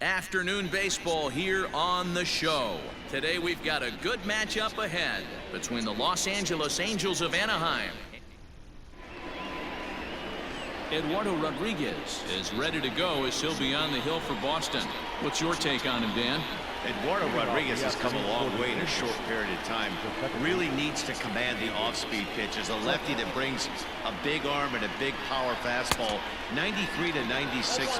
Afternoon baseball here on the show. Today we've got a good matchup ahead between the Los Angeles Angels of Anaheim. Eduardo Rodriguez is ready to go as he'll be on the hill for Boston. What's your take on him, Dan? Eduardo Rodriguez has come a long way in a short period of time. Really needs to command the off-speed pitch as a lefty that brings a big arm and a big power fastball. 93 to 96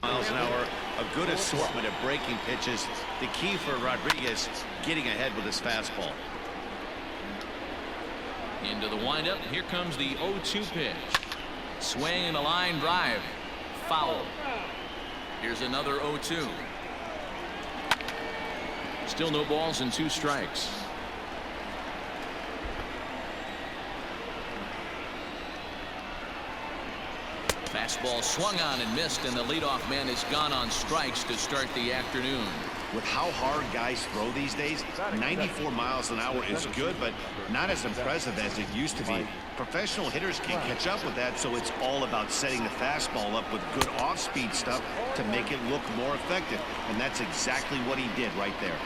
miles an hour. A good assortment of breaking pitches. The key for Rodriguez, getting ahead with his fastball. Into the windup. Here comes the 0-2 pitch. Swing and a line drive. Foul. Here's another 0-2. Still no balls and 2 strikes. Fastball swung on and missed, and the leadoff man is gone on strikes to start the afternoon. With how hard guys throw these days, 94 miles an hour is good, but not as impressive as it used to be. Professional hitters can't catch up with that, so it's all about setting the fastball up with good off-speed stuff to make it look more effective, and that's exactly what he did right there.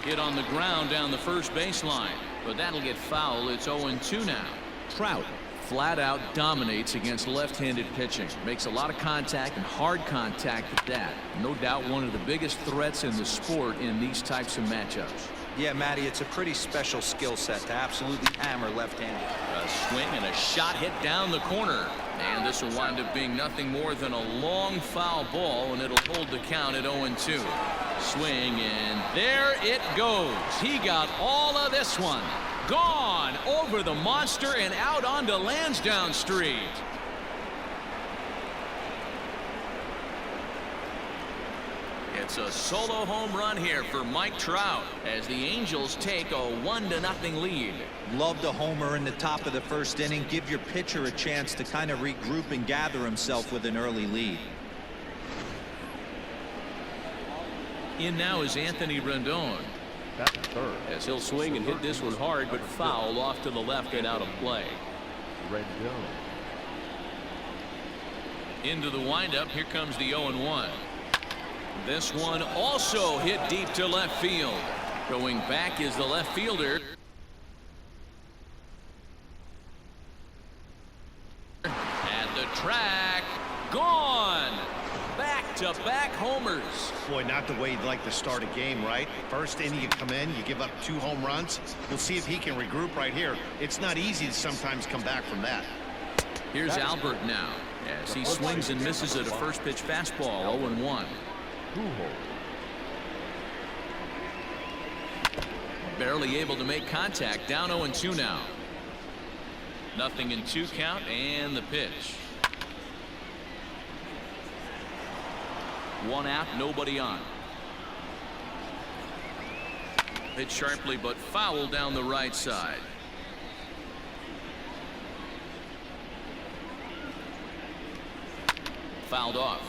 Hit on the ground down the first baseline, but that'll get foul. It's 0-2 now. Trout flat out dominates against left-handed pitching. Makes a lot of contact and hard contact at that. No doubt one of the biggest threats in the sport in these types of matchups. Yeah, Matty, it's a pretty special skill set to absolutely hammer left-handed. A swing and a shot hit down the corner. And this will wind up being nothing more than a long foul ball, and it'll hold the count at 0-2. Swing, and there it goes. He got all of this one. Gone over the monster and out onto Lansdowne Street. It's a solo home run here for Mike Trout as the Angels take a 1-0 lead. Love the homer in the top of the first inning. Give your pitcher a chance to kind of regroup and gather himself with an early lead. In now is Anthony Rendon. As he'll swing and hit this one hard, but foul off to the left and out of play. Into the windup. Here comes the 0-1. This one also hit deep to left field. Going back is the left fielder. At the track. Gone. Back-to-back homers. Boy, not the way you'd like to start a game, right? First inning, you come in, you give up 2 home runs. We'll see if he can regroup right here. It's not easy to sometimes come back from that. Here's Albert now as he swings and misses at a first pitch fastball. 0-1. Barely able to make contact. Down 0-2 now. 0-2 count, and the pitch. 1 out, nobody on. Hit sharply, but foul down the right side. Fouled off.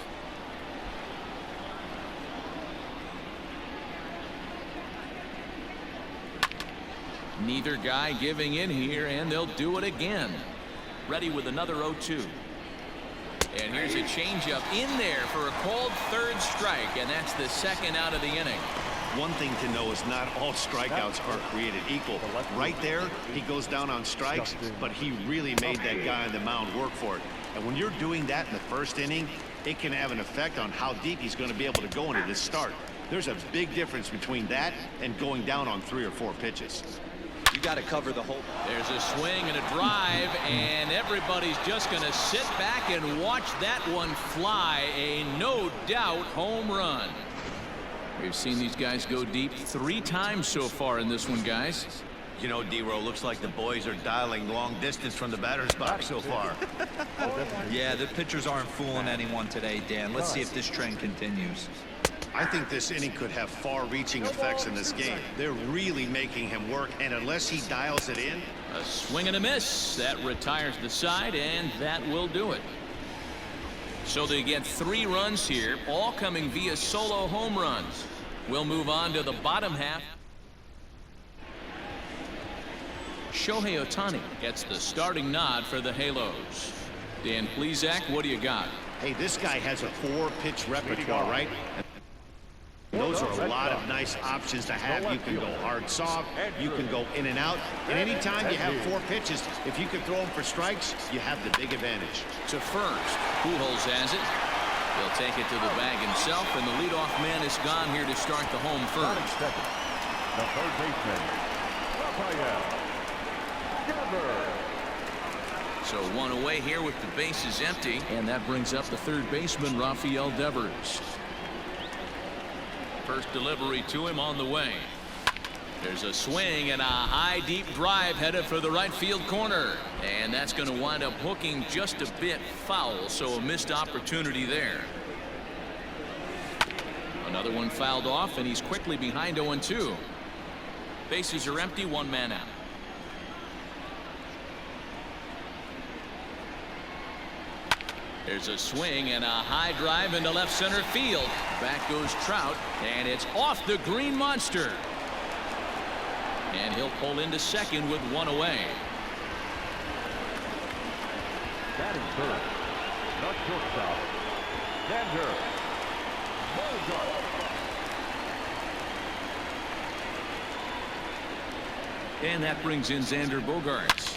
Neither guy giving in here, and they'll do it again. Ready with another 0-2. And here's a changeup in there for a called third strike, and that's the second out of the inning. One thing to know is not all strikeouts are created equal. Right there, he goes down on strikes, but he really made that guy on the mound work for it. And when you're doing that in the first inning, it can have an effect on how deep he's going to be able to go into this start. There's a big difference between that and going down on 3 or 4 pitches. You got to cover the whole. There's a swing and a drive, and everybody's just going to sit back and watch that one fly. A no doubt home run. We've seen these guys go deep 3 times so far in this one, guys. You know, D-Row, looks like the boys are dialing long distance from the batter's box so far. Yeah, the pitchers aren't fooling anyone today, Dan. Let's see if this trend continues. I think this inning could have far-reaching effects in this game. They're really making him work, and unless he dials it in. A swing and a miss. That retires the side, and that will do it. So they get 3 runs here, all coming via solo home runs. We'll move on to the bottom half. Shohei Ohtani gets the starting nod for the Halos. Dan Plesac, what do you got? Hey, this guy has a 4-pitch repertoire, right? Those are a lot of nice options to have. You can go hard, soft, you can go in and out. And anytime you have 4 pitches, if you can throw them for strikes, you have the big advantage. To first, Pujols has it. He'll take it to the bag himself, and the leadoff man is gone here to start the home first. The third baseman, Rafael Devers. So 1 away here with the bases empty, and that brings up the third baseman, Rafael Devers. First delivery to him on the way. There's a swing and a high deep drive headed for the right field corner, and that's going to wind up hooking just a bit foul, so a missed opportunity there. Another one fouled off, and he's quickly behind 0-2. Bases are empty, 1 man out. There's a swing and a high drive into left center field. Back goes Trout, and it's off the green monster. And he'll pull into second with 1 away. Batting third, the shortstop, Xander Bogart. And that brings in Xander Bogaerts.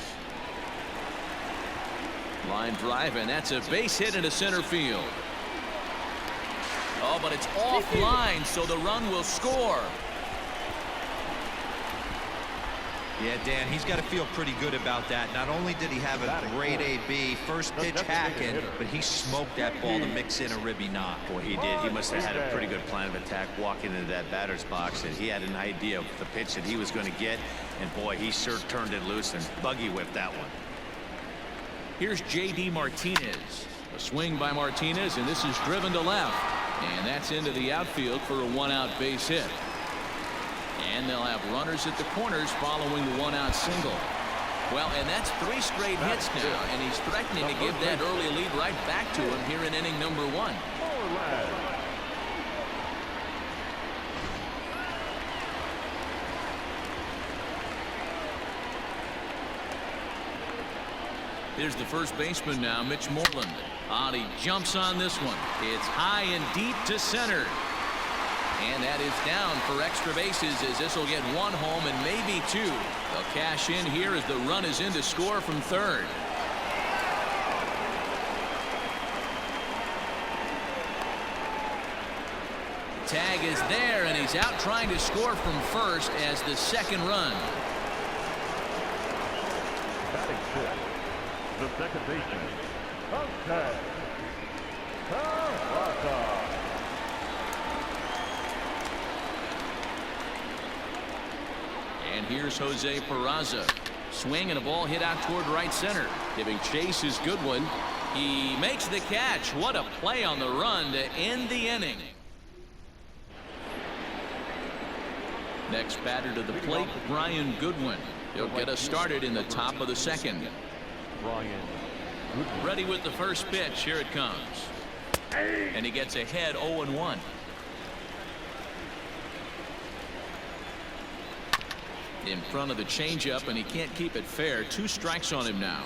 Line drive, and that's a base hit into center field. Oh, but it's offline, so the run will score. Yeah, Dan, he's got to feel pretty good about that. Not only did he have a great AB, first pitch hacking, but he smoked that ball to mix in a ribby knock. Boy, he did. He must have had a pretty good plan of attack walking into that batter's box, and he had an idea of the pitch that he was going to get, and boy, he sure turned it loose and buggy whipped that one. Here's J.D. Martinez. A swing by Martinez, and this is driven to left. And that's into the outfield for a 1-out base hit. And they'll have runners at the corners following the 1-out single. Well, and that's 3 straight hits now, and he's threatening to give that early lead right back to him here in inning number 1. Here's the first baseman now, Mitch Moreland. He jumps on this one. It's high and deep to center. And that is down for extra bases, as this will get 1 home and maybe 2. They'll cash in here as the run is in to score from third. Tag is there, and he's out trying to score from first as the second run. Batting fifth, the second baseman, Jose Peraza. And here's Jose Peraza. Swing and a ball hit out toward right center. Giving chase is Goodwin. He makes the catch. What a play on the run to end the inning. Next batter to the plate, Brian Goodwin. He'll get us started in the top of the second. Brian Goodwin. Ready with the first pitch. Here it comes. And he gets ahead 0-1. In front of the changeup, and he can't keep it fair. 2 strikes on him now.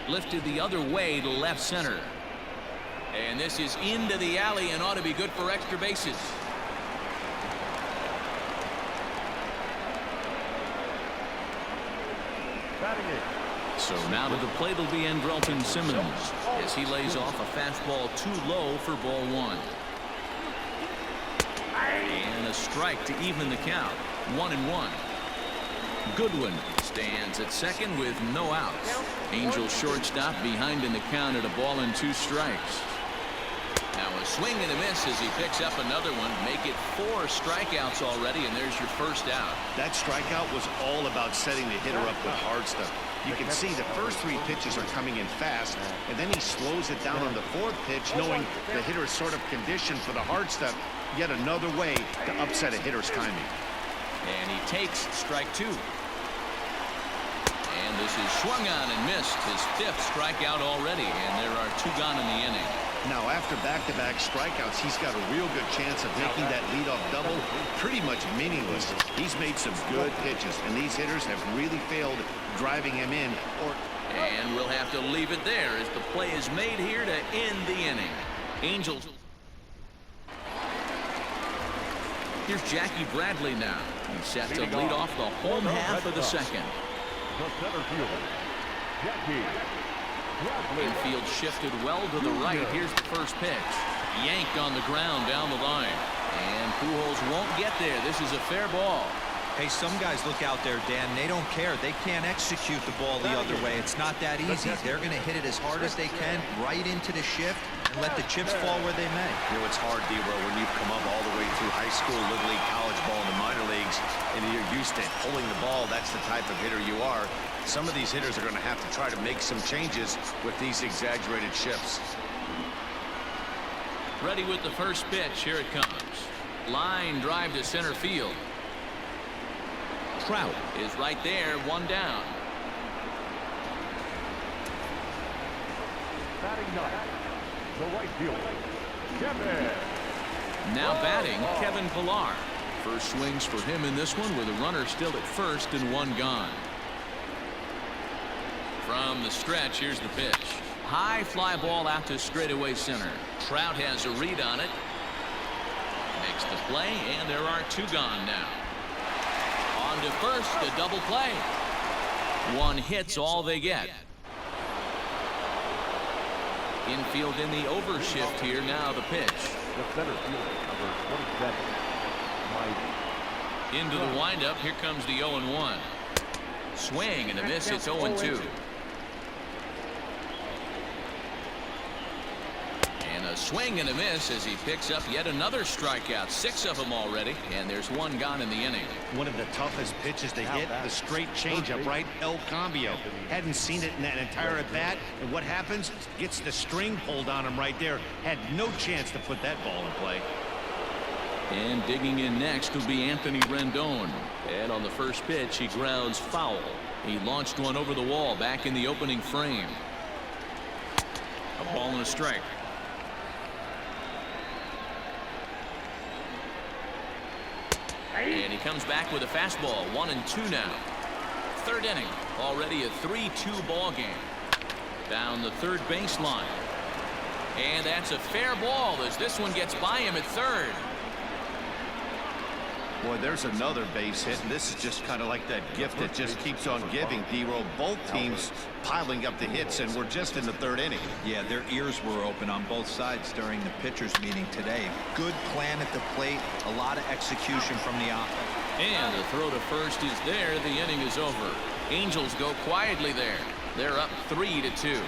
Lifted the other way to left center. And this is into the alley and ought to be good for extra bases. So now to the plate will be Andrelton Simmons as he lays off a fastball too low for ball 1. And a strike to even the count. 1-1. Goodwin stands at second with no outs. Angel shortstop behind in the count at 1-2 strikes. Now a swing and a miss as he picks up another one. Make it 4 strikeouts already, and there's your first out. That strikeout was all about setting the hitter up with hard stuff. You can see the first 3 pitches are coming in fast, and then he slows it down on the 4th pitch, knowing the hitter is sort of conditioned for the hard stuff. Yet another way to upset a hitter's timing. And he takes strike 2. And this is swung on and missed. His 5th strikeout already, and there are 2 gone in the inning. Now, after back-to-back strikeouts, he's got a real good chance of making that leadoff double pretty much meaningless. He's made some good pitches, and these hitters have really failed driving him in or And we'll have to leave it there as the play is made here to end the inning. Angels. Here's Jackie Bradley now. He's set to lead off the home half of the second. The center fielder, Jackie Bradley. Infield shifted well to the right. Here's the first pitch. Yanked on the ground down the line. And Pujols won't get there. This is a fair ball. Hey, some guys look out there, Dan. They don't care. They can't execute the ball the other way. It's not that easy. They're going to hit it as hard as they can right into the shift and let the chips fall where they may. You know, it's hard, D-Row, when you've come up all the way through high school, little league, college ball, and the minor leagues, and you're used to pulling the ball. That's the type of hitter you are. Some of these hitters are going to have to try to make some changes with these exaggerated shifts. Ready with the first pitch. Here it comes. Line drive to center field. Trout is right there, one down. Batting ninth, the right fielder, Kevin. Now batting, Kevin Pillar. First swings for him in this one with a runner still at first and one gone. From the stretch, here's the pitch. High fly ball out to straightaway center. Trout has a read on it. Makes the play, and there are two gone now. On to first, a double play. One hit's all they get. Infield in the overshift here. Now the pitch. The center fielder, number 27, Mike. Into the windup. Here comes the 0-1. Swing and a miss. It's 0-2. A swing and a miss as he picks up yet another strikeout. 6 of them already, and there's one gone in the inning. One of the toughest pitches to hit, the straight changeup, right? El Cambio. Hadn't seen it in that entire at-bat, and what happens? Gets the string pulled on him right there. Had no chance to put that ball in play. And digging in next will be Anthony Rendon. And on the first pitch, he grounds foul. He launched one over the wall back in the opening frame. A ball and a strike. And he comes back with a fastball. 1-2 now. Third inning. Already a 3-2 ball game. Down the third baseline. And that's a fair ball as this one gets by him at third. Boy, there's another base hit, and this is just kind of like that gift that just keeps on giving, D-Row. Both teams piling up the hits, and we're just in the third inning. Yeah, their ears were open on both sides during the pitchers meeting today. Good plan at the plate, a lot of execution from the offense. And the throw to first is there. The inning is over. Angels go quietly there. They're up 3-2.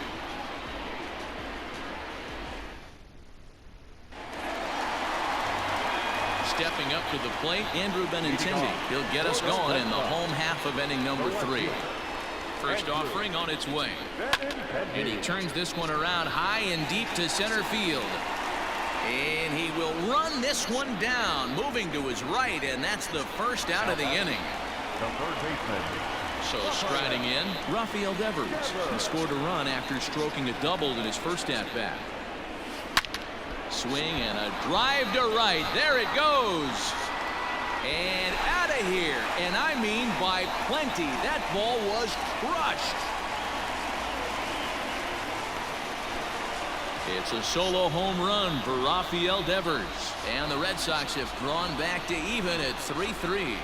Stepping up to the plate, Andrew Benintendi. He'll get us going in the home half of inning number 3. First offering on its way. And he turns this one around high and deep to center field. And he will run this one down, moving to his right, and that's the first out of the inning. The third baseman. So striding in, Rafael Devers. He scored a run after stroking a double in his first at-bat. Swing and a drive to right. There it goes. And out of here. And I mean by plenty. That ball was crushed. It's a solo home run for Rafael Devers. And the Red Sox have drawn back to even at 3-3.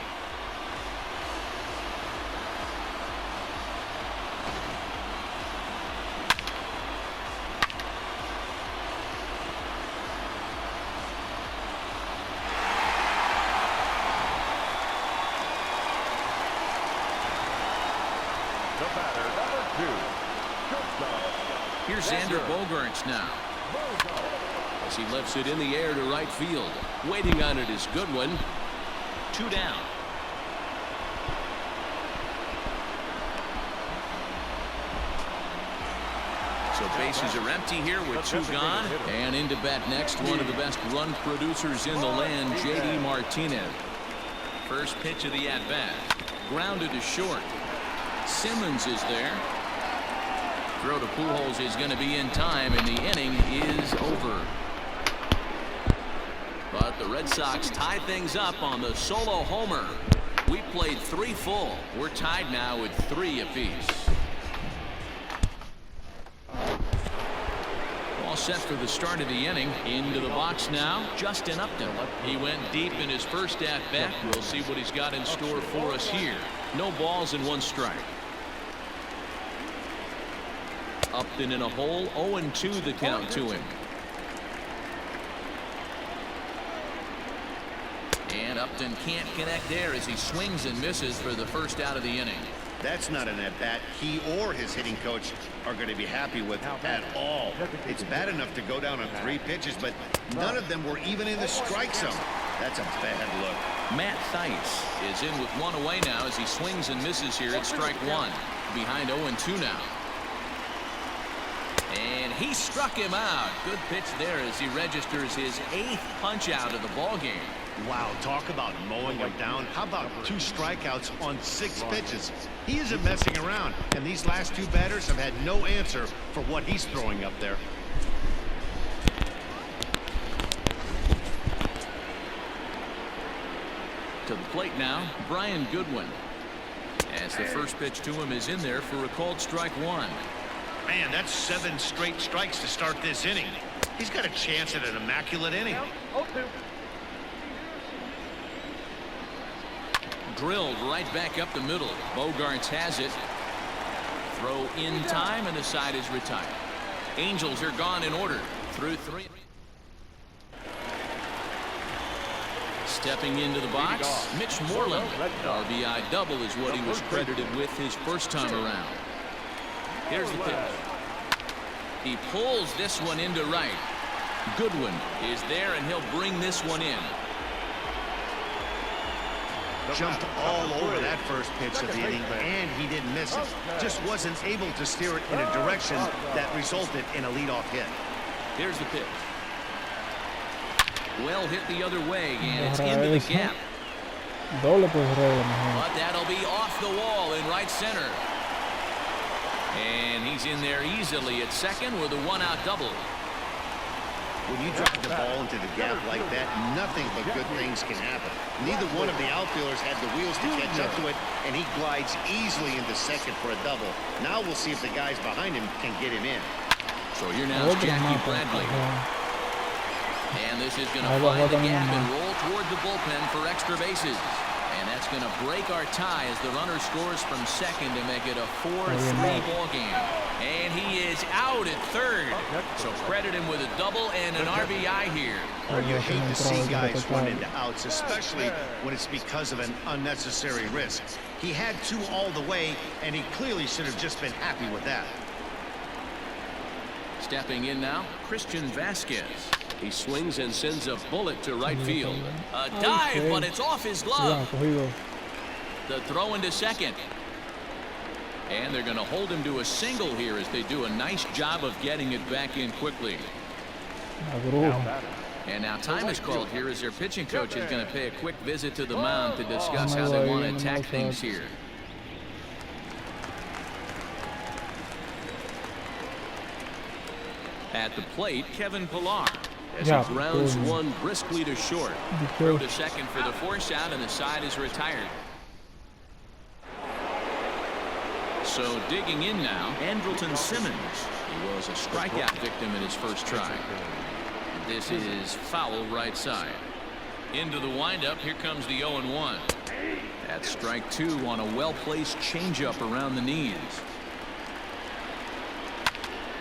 Here's Xander Bogaerts now. As he lifts it in the air to right field. Waiting on it is Goodwin. 2 down. So bases are empty here with 2 gone. And into bat next, one of the best run producers in the land, J.D. Martinez. First pitch of the at-bat. Grounded to short. Simmons is there. Throw to Pujols is going to be in time, and the inning is over. But the Red Sox tie things up on the solo homer. We played 3 full. We're tied now with 3 apiece. set for the start of the inning. Into the box now, Justin Upton. He went deep in his first at-bat. We'll see what he's got in store for us here. No balls and 1 strike. Upton in a hole, 0-2 the count to him. And Upton can't connect there as he swings and misses for the first out of the inning. That's not an at-bat he or his hitting coach are going to be happy with at all. It's bad enough to go down on 3 pitches, but none of them were even in the strike zone. That's a bad look. Matt Theis is in with 1 away now as he swings and misses here at strike 1. Behind 0-2 now. And he struck him out. Good pitch there as he registers his 8th punch out of the ball game. Wow, talk about mowing him down. How about 2 strikeouts on 6 pitches? He isn't messing around, and these last 2 batters have had no answer for what he's throwing up there. To the plate now, Brian Goodwin. As the first pitch to him is in there for a called strike 1. Man, that's 7 straight strikes to start this inning. He's got a chance at an immaculate inning. Drilled right back up the middle. Bogarts has it. Throw in time, and the side is retired. Angels are gone in order through 3. Stepping into the box, Mitch Moreland. RBI double is what he was credited with his first time around. Here's the pitch. He pulls this one into right. Goodwin is there, and he'll bring this one in. Jumped all over that first pitch of the inning, and he didn't miss it. Just wasn't able to steer it in a direction that resulted in a leadoff hit. Here's the pitch. Well hit the other way, and it's into the gap. But that'll be off the wall in right center. And he's in there easily at second with a 1-out double. When you drive the ball into the gap like that, nothing but good things can happen. Neither one of the outfielders had the wheels to catch up to it, and he glides easily into second for a double. Now we'll see if the guys behind him can get him in. So here now is Jackie Bradley. And this is going to find the gap and roll toward the bullpen for extra bases. And that's going to break our tie as the runner scores from second to make it a 4-3 ball game. And he is out at third. So credit him with a double and an RBI here. You hate to see guys run into outs, especially when it's because of an unnecessary risk. He had 2 all the way, and he clearly should have just been happy with that. Stepping in now, Christian Vasquez. He swings and sends a bullet to right field. A dive, but it's off his glove. The throw into second. And they're going to hold him to a single here as they do a nice job of getting it back in quickly. And now time is called here as their pitching coach is going to pay a quick visit to the mound to discuss how they want to attack things here. At the plate, Kevin Pillar. As he grounds one briskly to short. Throw to second for the force out, and the side is retired. So digging in now, Andrelton Simmons. He was a strikeout victim in his first try. This is foul right side. Into the windup, here comes the 0-1. That's strike 2 on a well-placed changeup around the knees.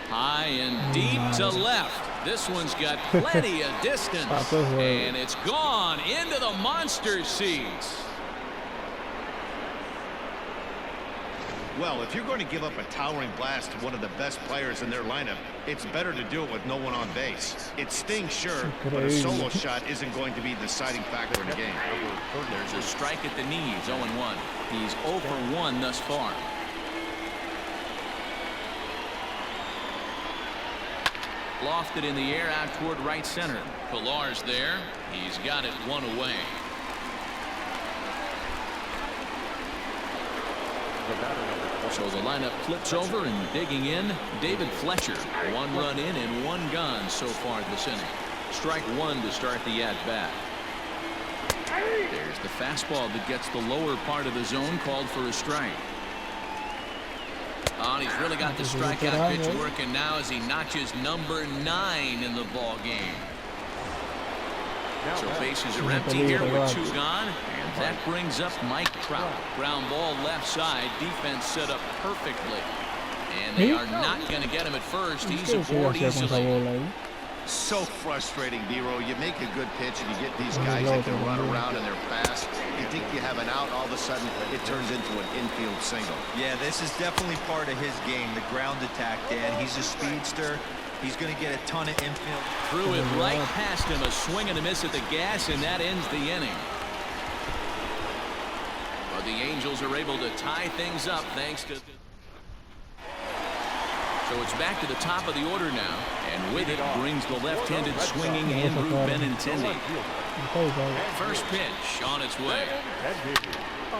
High and deep to left. This one's got plenty of distance. And it's gone into the monster seats. Well, if you're going to give up a towering blast to one of the best players in their lineup, it's better to do it with no one on base. It stings, sure, but a solo shot isn't going to be the deciding factor in the game. There's a strike at the knees, 0-1. He's 0 for 1 thus far. Lofted in the air out toward right center. Pillar's there. He's got it 1 away. So the lineup flips over, and digging in, David Fletcher. 1 run in and 1 gone so far this inning. Strike 1 to start the at-bat. There's the fastball that gets the lower part of the zone, called for a strike. Oh, and he's really got the strikeout pitch working now as he notches number 9 in the ball game. So bases are empty here with 2 gone, and that brings up Mike Trout. Ground ball left side, defense set up perfectly, and they are not going to get him at first. He's aboard easily. So frustrating, D-Row. You make a good pitch and you get these guys that can run around and they're fast. You think you have an out, all of a sudden it turns into an infield single. Yeah, this is definitely part of his game, the ground attack, Dan. He's a speedster. He's going to get a ton of infield. Threw it right past him, a swing and a miss at the gas, and that ends the inning. But the Angels are able to tie things up thanks to... So it's back to the top of the order now, and with it brings the left-handed swinging Andrew Benintendi. First pitch on its way.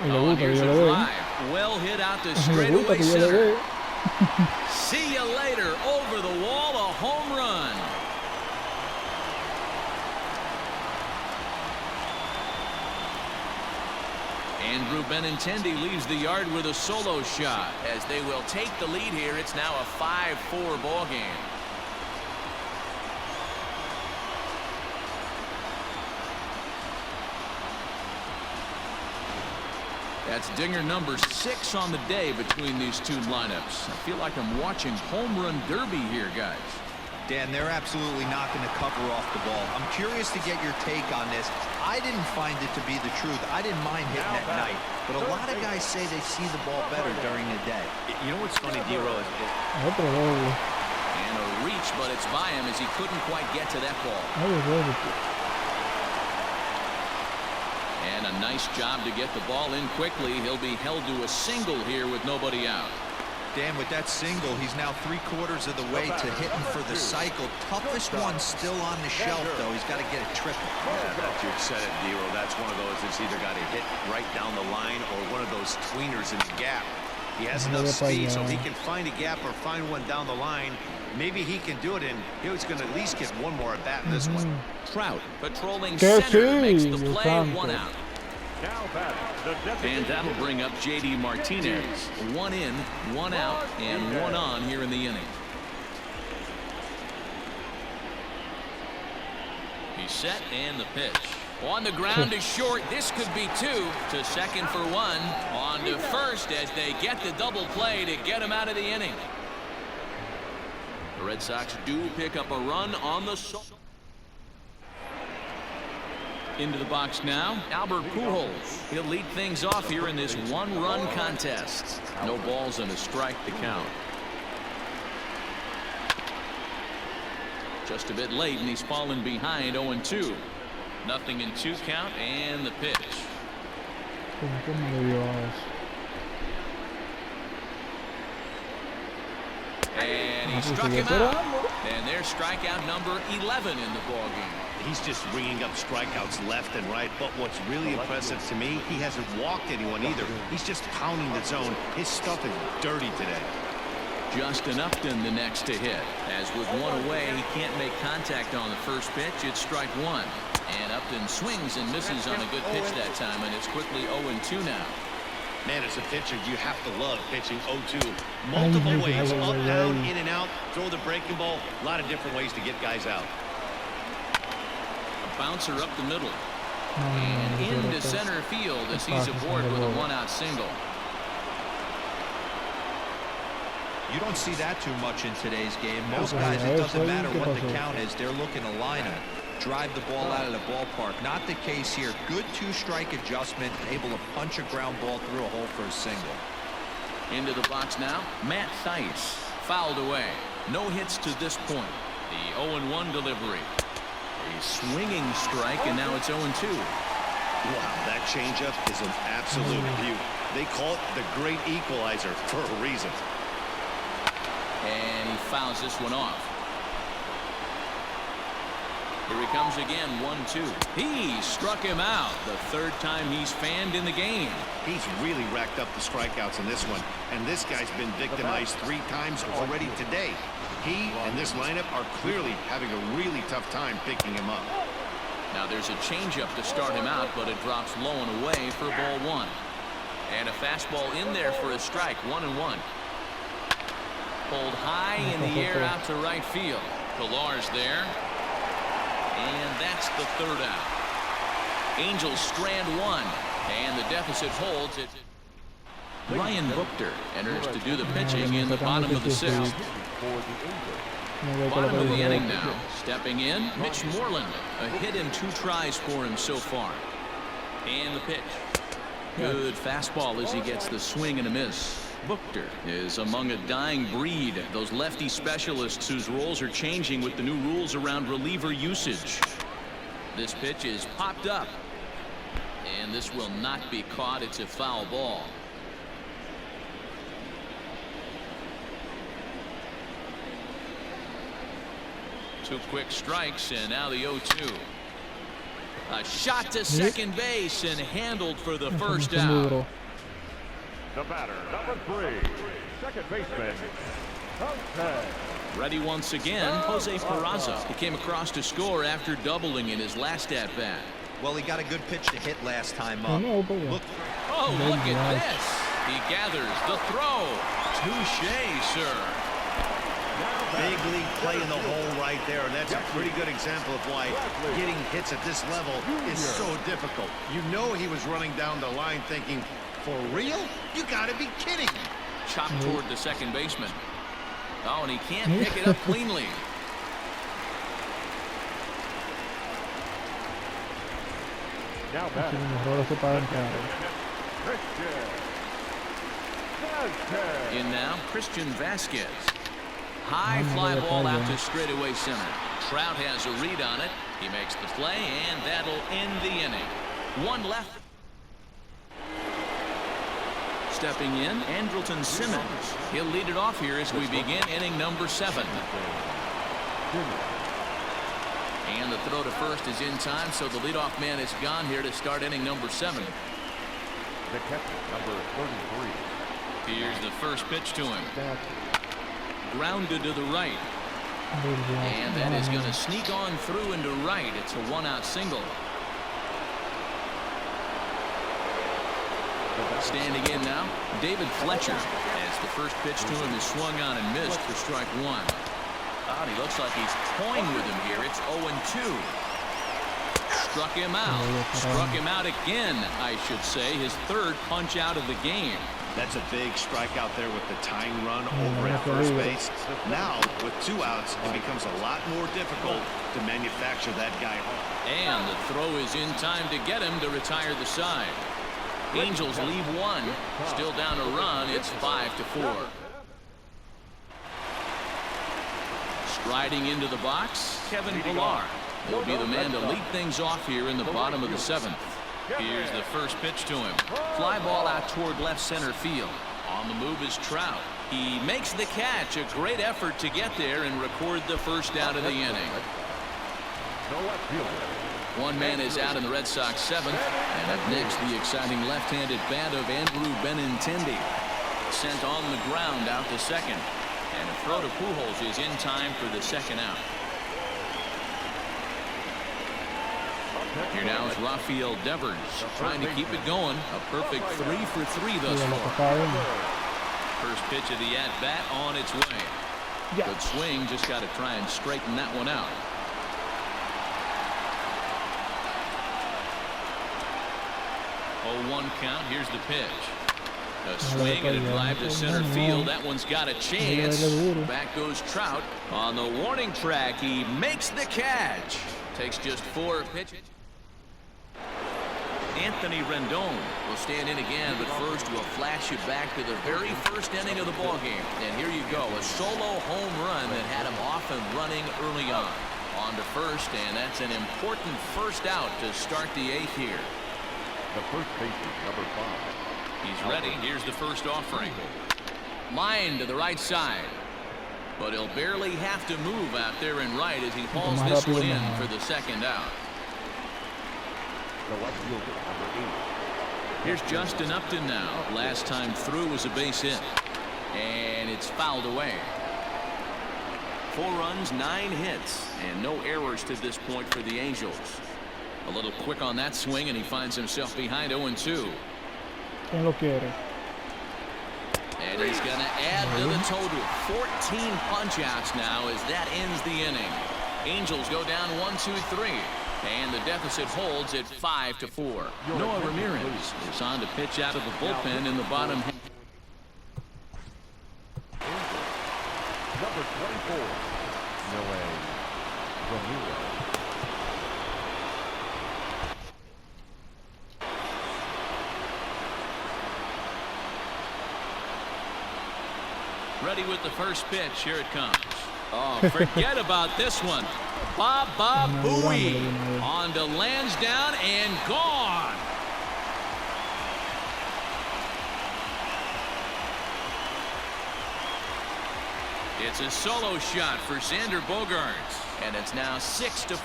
Oh, here's a drive. Well hit out to straightaway center. See you later. Over the wall, a home run. Andrew Benintendi leaves the yard with a solo shot as they will take the lead here. It's now a 5-4 ball game. That's dinger number 6 on the day between these two lineups. I feel like I'm watching home run derby here, guys. Dan, they're absolutely not going to cover off the ball. I'm curious to get your take on this. I didn't find it to be the truth. I didn't mind hitting at night, but a lot of guys say they see the ball better during the day. You know what's funny, D-Row? And a reach, but it's by him as he couldn't quite get to that ball. And a nice job to get the ball in quickly. He'll be held to a single here with nobody out. Dan, with that single, he's now 3/4 of the way to hitting for the cycle. Toughest one still on the shelf, though. He's got to get a triple. Yeah, you said it, D-Row. That's one of those that's either got to hit right down the line or one of those tweeners in the gap. He has enough speed so he can find a gap or find one down the line. Maybe he can do it, and he's going to at least get one more at bat in this one. Trout patrolling center makes the play, 1 out. And that'll bring up J.D. Martinez. 1 in, 1 out, and 1 on here in the inning. He's set, and the pitch. On the ground is short. This could be 2. To second for 1. On to first as they get the double play to get him out of the inning. The Red Sox do pick up a run on the... Into the box now, Albert Pujols. He'll lead things off here in this 1-run contest. No balls and a strike to count. Just a bit late, and he's fallen behind 0-2. Nothing in 2 count, and the pitch. And he struck him out. And there's strikeout number 11 in the ballgame. He's just ringing up strikeouts left and right, but what's really impressive to me, he hasn't walked anyone either. He's just pounding the zone. His stuff is dirty today. Justin Upton the next to hit. As with 1 away, he can't make contact on the first pitch. It's strike 1. And Upton swings and misses on a good pitch that time, and it's quickly 0-2 now. Man, as a pitcher, you have to love pitching 0-2. Multiple ways, up, down, in and out, throw the breaking ball. A lot of different ways to get guys out. A bouncer up the middle. And into center field as he's aboard with a 1-out single. You don't see that too much in today's game. Most guys, it doesn't matter what the count is. They're looking to line him. Drive the ball out of the ballpark. Not the case here. Good 2-strike adjustment, able to punch a ground ball through a hole for a single. Into the box now, Matt Theis. Fouled away. No hits to this point. The 0-1 delivery. A swinging strike, and now it's 0-2. Wow, that changeup is an absolute beaut. They call it the great equalizer for a reason. And he fouls this one off. Here he comes again, 1-2. He struck him out. The 3rd time he's fanned in the game. He's really racked up the strikeouts in this one, and this guy's been victimized 3 times already today. He and this lineup are clearly having a really tough time picking him up. Now there's a changeup to start him out, but it drops low and away for ball 1. And a fastball in there for a strike, 1-1. Pulled high in the air out to right field. Pilar's there. And that's the third out. Angels strand one. And the deficit holds it. Ryan Buchter enters to do the pitching in the bottom of the sixth. Bottom of the inning now. Stepping in, Mitch Moreland. A hit in 2 tries for him so far. And the pitch. Good fastball as he gets the swing and a miss. Buchter is among a dying breed. Those lefty specialists whose roles are changing with the new rules around reliever usage. This pitch is popped up. And this will not be caught. It's a foul ball. Two quick strikes, and now the 0-2. A shot to second base and handled for the first out. The batter, number 3, second baseman, Jose. Ready once again, Jose Peraza. He came across to score after doubling in his last at-bat. Well, he got a good pitch to hit last time up. Look at this. He gathers the throw. Touche, sir. Big league play in the hole right there, and that's a pretty good example of why getting hits at this level is so difficult. You know he was running down the line thinking, for real? You gotta be kidding. Chopped toward the second baseman. Oh, and he can't pick it up cleanly. Now batting, in now, Christian Vasquez. High fly ball out to straightaway center. Trout has a read on it. He makes the play, and that'll end the inning. One left. Stepping in, Andrelton Simmons. He'll lead it off here as we begin inning number 7. And the throw to first is in time, so the leadoff man is gone here to start inning number 7. the catcher, number 33. Here's the first pitch to him. Grounded to the right. And that is going to sneak on through into right. It's a one-out single. Standing in now, David Fletcher. As the first pitch to him is swung on and missed for strike one. He looks like he's toying with him here. It's 0-2. Struck him out. Struck him out again, I should say. His third punch out of the game. That's a big strikeout there with the tying run over at first base. Now, with 2 outs, it becomes a lot more difficult to manufacture that guy home. And the throw is in time to get him to retire the side. Angels leave one. Still down a run. It's 5-4. Striding into the box, Kevin Pilar. He'll be the man to lead things off here in the bottom of the 7th. Here's the first pitch to him. Fly ball out toward left center field. On the move is Trout. He makes the catch. A great effort to get there and record the first out of the inning. One man is out in the Red Sox 7th. And up next, the exciting left-handed bat of Andrew Benintendi. Sent on the ground out to second. And a throw to Pujols is in time for the second out. Here now is Rafael Devers trying to keep it going. A perfect 3 for 3 thus far. First pitch of the at-bat on its way. Good swing, just got to try and straighten that one out. Oh, 1 count. Here's the pitch. A swing and a drive to center field. That one's got a chance. Back goes Trout on the warning track. He makes the catch. Takes just 4 pitches. Anthony Rendon will stand in again, but first we'll flash you back to the very first inning of the ballgame. And here you go, a solo home run that had him off and running early on. On to first, and that's an important first out to start the 8th here. The first baseman, number 5. He's ready. Here's the first offering. Line to the right side. But he'll barely have to move out there in right as he hauls this one in for the second out. The left fielder, number 8. Here's Justin Upton now. Last time through was a base hit. And it's fouled away. 4 runs, 9 hits, and no errors to this point for the Angels. A little quick on that swing, and he finds himself behind 0-2. And And he's going to add to the total. 14 punch-outs now as that ends the inning. Angels go down 1-2-3. And the deficit holds at 5-4. Noah Ramirez is on to pitch out of the bullpen in the bottom. Number 24, Noah Ramirez. Ready with the first pitch. Here it comes. Oh, forget about this one. Baba Booey on to Lansdowne and gone. It's a solo shot for Xander Bogaerts, and it's now 6-4.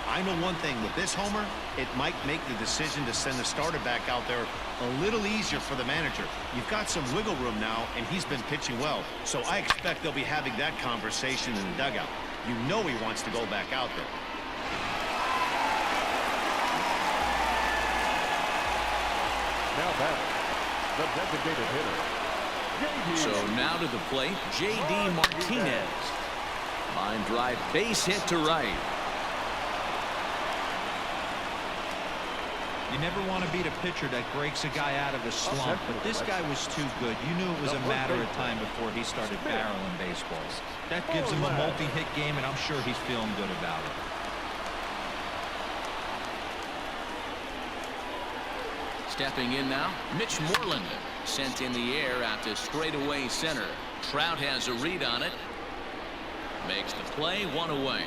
I know one thing with this homer, it might make the decision to send the starter back out there a little easier for the manager. You've got some wiggle room now, and he's been pitching well. So I expect they'll be having that conversation in the dugout. You know he wants to go back out there. Now batting, the designated hitter. So now to the plate, J.D. Martinez. Line drive, base hit to right. You never want to beat a pitcher that breaks a guy out of a slump, but this guy was too good. You knew it was a matter of time before he started barreling baseballs. That gives him a multi-hit game, and I'm sure he's feeling good about it. Stepping in now, Mitch Moreland. Sent in the air out to straightaway center. Trout has a read on it. Makes the play, one away.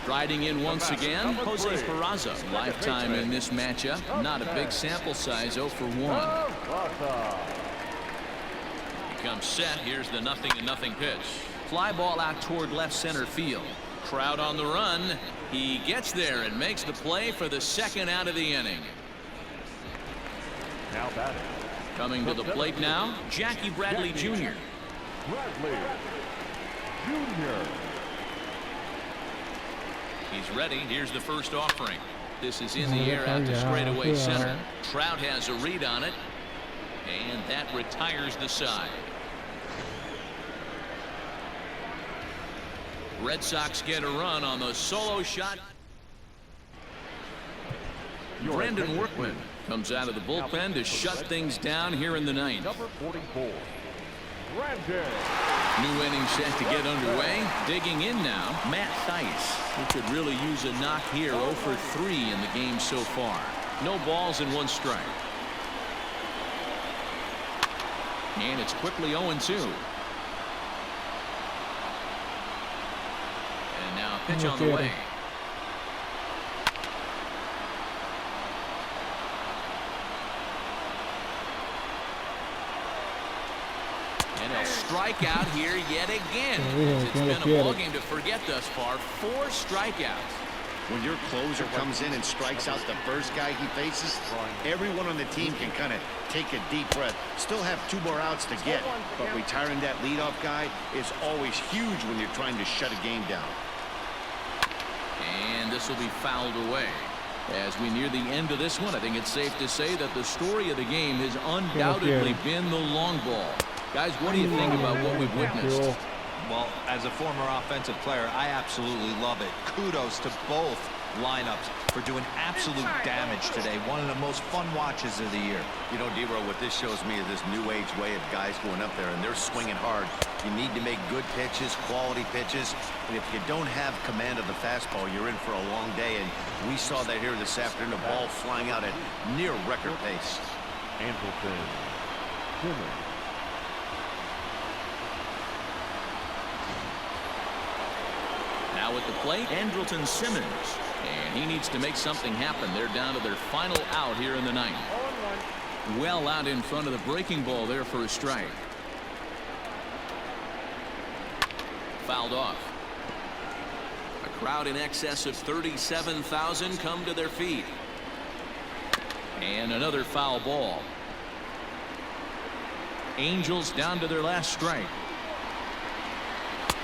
Striding in once again, Jose Peraza. Lifetime in this matchup. Not a big sample size, 0 for 1. He comes set. Here's the 0-0 pitch. Fly ball out toward left center field. Trout on the run. He gets there and makes the play for the second out of the inning. Now batting. Coming to the plate now, Jackie Bradley Jr. Bradley Jr. He's ready. Here's the first offering. This is in the air out to straightaway center. Trout has a read on it, and that retires the side. Red Sox get a run on the solo shot. Brandon Workman comes out of the bullpen to shut things down here in the ninth. Number 44, Brandon. New inning set to get underway. Digging in now, Matt Theis, who could really use a knock here. 0 for 3 in the game so far. No balls and 1 strike. And it's quickly 0-2. And now a pitch on the way. And a strikeout here yet again. It's been a ballgame to forget thus far. 4 strikeouts. When your closer comes in and strikes out the first guy he faces, everyone on the team can kind of take a deep breath. Still have 2 more outs to get, but retiring that leadoff guy is always huge when you're trying to shut a game down. And this will be fouled away. As we near the end of this one, I think it's safe to say that the story of the game has undoubtedly been the long ball. Guys, what do you think about what we've witnessed? Well, as a former offensive player, I absolutely love it. Kudos to both lineups for doing absolute damage today. One of the most fun watches of the year. You know, D-Row, what this shows me is this new age way of guys going up there, and they're swinging hard. You need to make good pitches, quality pitches, and if you don't have command of the fastball, you're in for a long day, and we saw that here this afternoon, the ball flying out at near record pace. Andrelton Simmons. Now at the plate, Andrelton Simmons. And he needs to make something happen. They're down to their final out here in the ninth. Well out in front of the breaking ball there for a strike. Fouled off. A crowd in excess of 37,000 come to their feet. And another foul ball. Angels down to their last strike.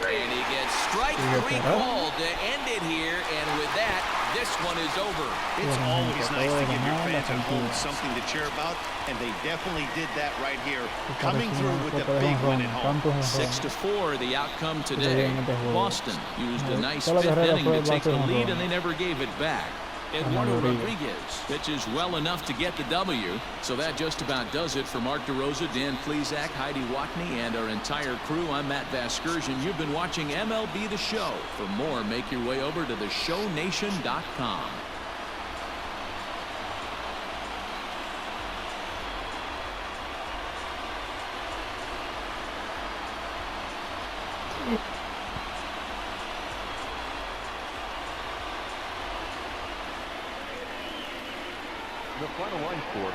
And he gets strike three called to end it here. And with that, this one is over. It's always nice to give your fans at home something to cheer about, and they definitely did that right here, coming through with the big win at home. 6-4 the outcome today. Boston used a nice fifth inning to take the lead, and they never gave it back. Eduardo Rodriguez pitches well enough to get the W. So that just about does it for Mark DeRosa, Dan Plesac, Heidi Watney, and our entire crew. I'm Matt Vasgersian. You've been watching MLB The Show. For more, make your way over to theshownation.com. The final line score.